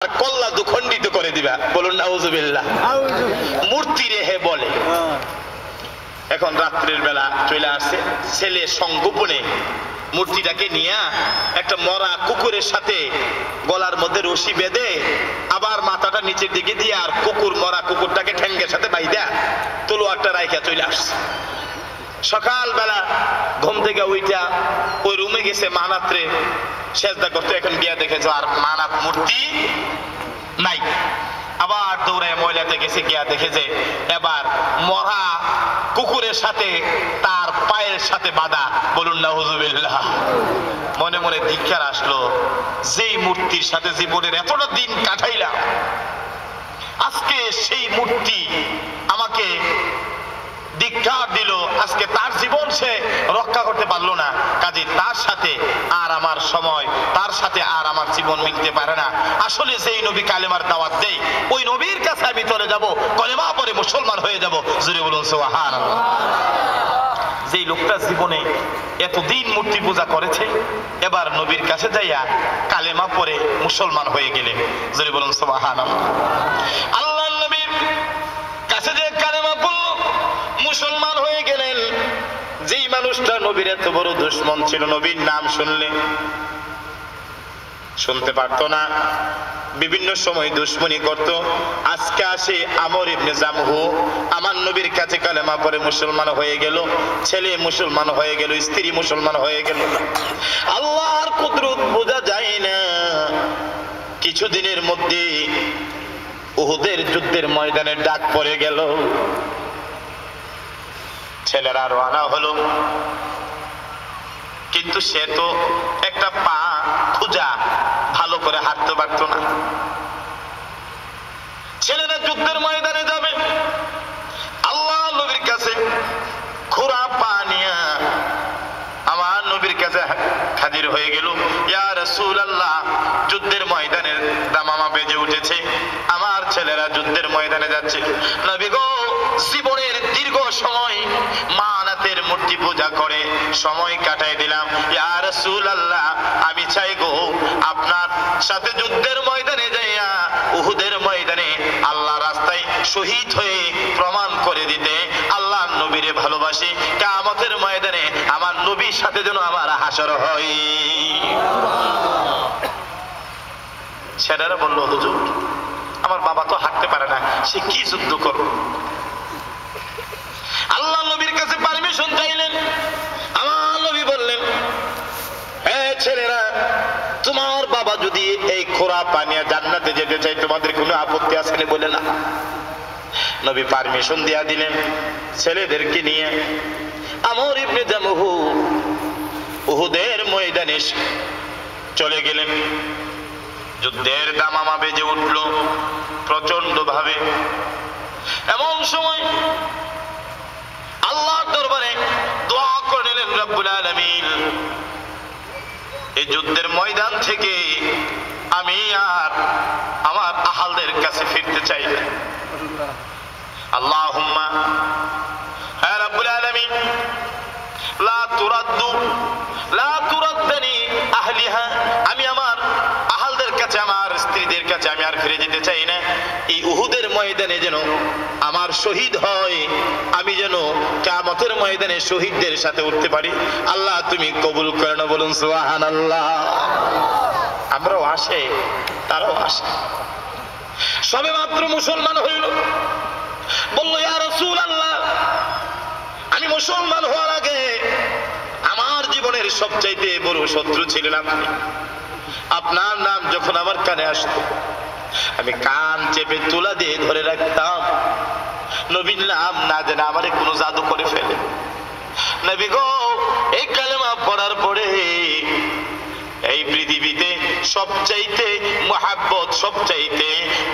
কল্লা দুখণ্ডিত করে দিবা, বলুন নাউজুবিল্লাহ। মূর্তি রেহে বলে। এখন রাত্রের বেলা চলে আসছে, ছেলে সংগোপনে মূর্তিটাকে নিয়ে একটা মরা কুকুরের সাথে গলার মধ্যে রশি বেঁধে আবার মাথাটা নিচের দিকে দিয়ে আর মরা কুকুরটাকে ঠ্যাঙ্গের সাথে বাইদা তলোয়ারটা রাইখা চলে আসছে। সকালবেলা ঘুম থেকে উইটা ওই রুমে গেছে মানাত্রে সেজদা করতে, এখন গিয়া দেখেছে আর মানাত মূর্তি নাই। আবার দৌড়ায় ময়লাতে গেছে, গিয়া দেখেছে এবার মরা কুকুরের সাথে তার পায়ের সাথে বাঁধা, বলুন নাউজুবিল্লাহ। মনে মনে ধিক্কার আসলো, যেই মূর্তির সাথে জীবনের এতটা দিন কাটাইলাম, আজকে সেই মূর্তি আমাকে ধিক্কার দিল, আজকে তার জীবন সে রক্ষা করতে পারলো না, কাজে তার সাথে আর আমার সময়, তার সাথে আর আমার জীবন মিলতে পারে না। আসলে যেই নবী কালেমার দাওয়াত দেয় ওই নবীর কাছে আমি চলে যাব, কলেমা পরে মুসলমান হয়ে যাব, জোরে বলুন সুবহানাল্লাহ। যেই লোকটা জীবনে এতদিন মূর্তি পূজা করেছে, এবার নবীর কাছে যাইয়া কালেমা পরে মুসলমান হয়ে গেলেন, জোরে বলুন সুবহানাল্লাহ। আল্লাহ নবীর কাছে যে কালেমা পড়ল, মুসলমান হয়ে গেলেন। যেই মানুষটা নবীর এত বড় দুশমন ছিল, নবীর নাম শুনলে শুনতে পারতো না, বিভিন্ন সময় দুশমনি করত, আজকে আসে আমর ইবনে জামহু, আমার নবীর কাছে কালেমা পড়ে মুসলমান হয়ে গেল, ছেলে মুসলমান হয়ে গেল, স্ত্রী মুসলমান হয়ে গেল। আল্লাহর কুদরত বোঝা যায় না। কিছুদিনের মধ্যে উহুদের যুদ্ধের ময়দানে ডাক পড়ে গেল, ছেলেরা রওনা হলো, কিন্তু সে তো একটা পা খুঁজা, ভালো করে হাঁটতে পারতো না। ছেলেরা যুদ্ধের ময়দানে যাবে, আল্লাহ নবীর কাছে খোঁড়া পা নিয়ে আমার নবীর কাছে হাজির হয়ে গেল। ইয়া রাসূলুল্লাহ, যুদ্ধের ময়দানে দামামা বেজে উঠেছে, আমার ছেলেরা যুদ্ধের ময়দানে যাচ্ছে। নবী গো, জীবনের দীর্ঘ সময় মানাতের মূর্তি পূজা করে সময় কাটাই দিলাম, ইয়া রাসূলুল্লাহ আমি চাই গো আপনার সাথে যুদ্ধের ময়দানে যাইয়া উহুদের ময়দানে আল্লাহ রাস্তায় শহীদ হয়ে প্রমাণ করে দিতে আল্লাহ নবীরে ভালোবাসি, কিয়ামতের ময়দানে আমার নবীর সাথে যেন আমার হাসর হয়। ছেলেরা বলল, হুজুর আমার বাবা তো হাঁটতে পারে না, সে কি যুদ্ধ করবে? আল্লাহ নবীর কাছে পারমিশন চাইলেন। আমার নবী বললেন, হে ছেলেরা, তোমার বাবা যদি এই খোঁড়া পানিয়া জান্নাতে যেতে চাই, তোমাদের কোনো আপত্তি আছে না? বলে না। নবী পারমিশন দিয়া দিলেন। ছেলেদেরকে নিয়ে আমর ইবনে জামহু উহুদের ময়দানে চলে গেলেন। যুদ্ধের দামামা বেজে উঠল প্রচন্ড ভাবে। এমন সময় আল্লাহর দরবারে দোয়া করে নিলেন রব্বুল আলামিন, এই যুদ্ধের ময়দান থেকে আমি আর আমার আহালদের কাছে ফিরতে চাই না। আল্লাহুম্মা হে রব্বুল আলামিন, লা তুরাদ্দানি আহলিহা, আমি আমার আহালদের কাছে, আমার স্ত্রীদের কাছে আমি আর ফিরে যেতে চাই না। এই উহুদের ময়দানে যেন আমার শহীদ হয়, আমি যেন কিয়ামতের ময়দানে শহীদদের সাথে উঠতে পারি। আল্লাহ তুমি কবুল করে নাও, বলুন সুবহানাল্লাহ। আমরাও আসে, তারাও আসে। সবে মাত্র মুসলমান হইল, বলল, ইয়া রাসূলুল্লাহ আমি মুসলমান হওয়ার আগে আমার জীবনের সবচাইতে বড় শত্রু ছিলেন আপনি। আপনার নাম যখন আমার কানে আসতো, আমি কান চেপে তুলা দিয়ে ধরে রাখতাম, নবীর নাম না জেনে আমারে কোনো জাদু করে ফেলে। নবী গো, এই কালেমা পড়ার পরে এই পৃথিবীতে সবচাইতে মুহাব্বত, সবচাইতে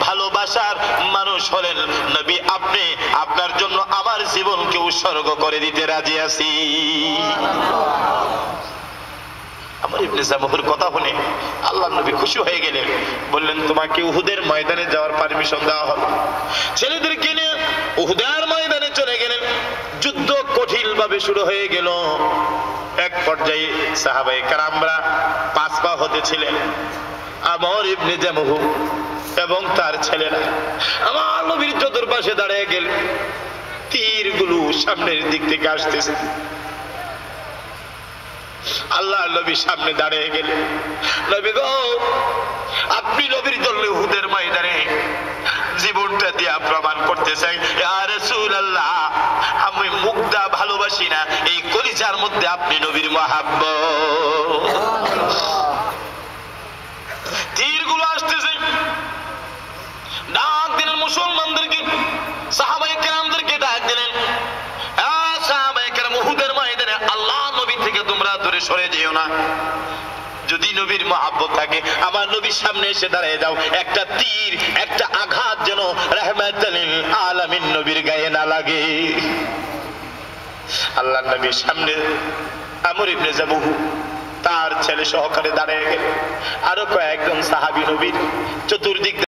ভালোবাসার মানুষ হলেন নবী আপনি। আপনার জন্য আমার জীবনকে উৎসর্গ করে দিতে রাজি আছি। আমর ইবনে জামহুর কথা শুনে আল্লাহর নবী খুশি হয়ে গেলেন, বললেন, তোমাকে উহুদের ময়দানে যাওয়ার পারমিশন দেওয়া হলো। ছেলেদেরকে নিয়ে উহুদের ময়দানে চলে গেলেন। যুদ্ধ কঠিন ভাবে শুরু হয়ে গেল। এক পর্যায়ে সাহাবায়ে কেরামরা পাঁচ পা হতেছিলেন। আমর ইবনে জামহু এবং তার ছেলেরা আমার নবীর চতুর্পাশে দাঁড়িয়ে গেল। তীরগুলো সামনের দিক থেকে আসতেছে। আল্লাহর নবী সামনে দাঁড়িয়ে গেলেন। নবী গো, আপনি নবীর জন্য উহুদের ময়দানে জীবনটা দিয়ে প্রমাণ করতে চাই, ইয়া রাসূলুল্লাহ, আমি মুগ্ধা ভালোবাসি না, এই কলিজার মধ্যে আপনি নবীর মহাব্বত। তীরগুলো আসতেছে, ডাক দিলেন মুসলমানদেরকে, সাহাবায়ে কেরামদেরকে ডাক দিলেন, সাহাবায়ে কেরাম, উহুদের ময়দানে আল্লাহ নবী থেকে তোমরা দূরে সরে যেও না। যদি নবীর মহাব্বত থাকে আমার নবীর সামনে এসে দাঁড়িয়ে যাও। একটা তীর, একটা আঘাত যেন রাহমাতুল আলামিন নবীর গায়ে না লাগে। আল্লাহর নবীর সামনে আমর ইবনে জামুহ তার ছেলে সহকারে দাঁড়িয়ে গেল। আরো কয়েকজন সাহাবী নবীর চতুর্দিক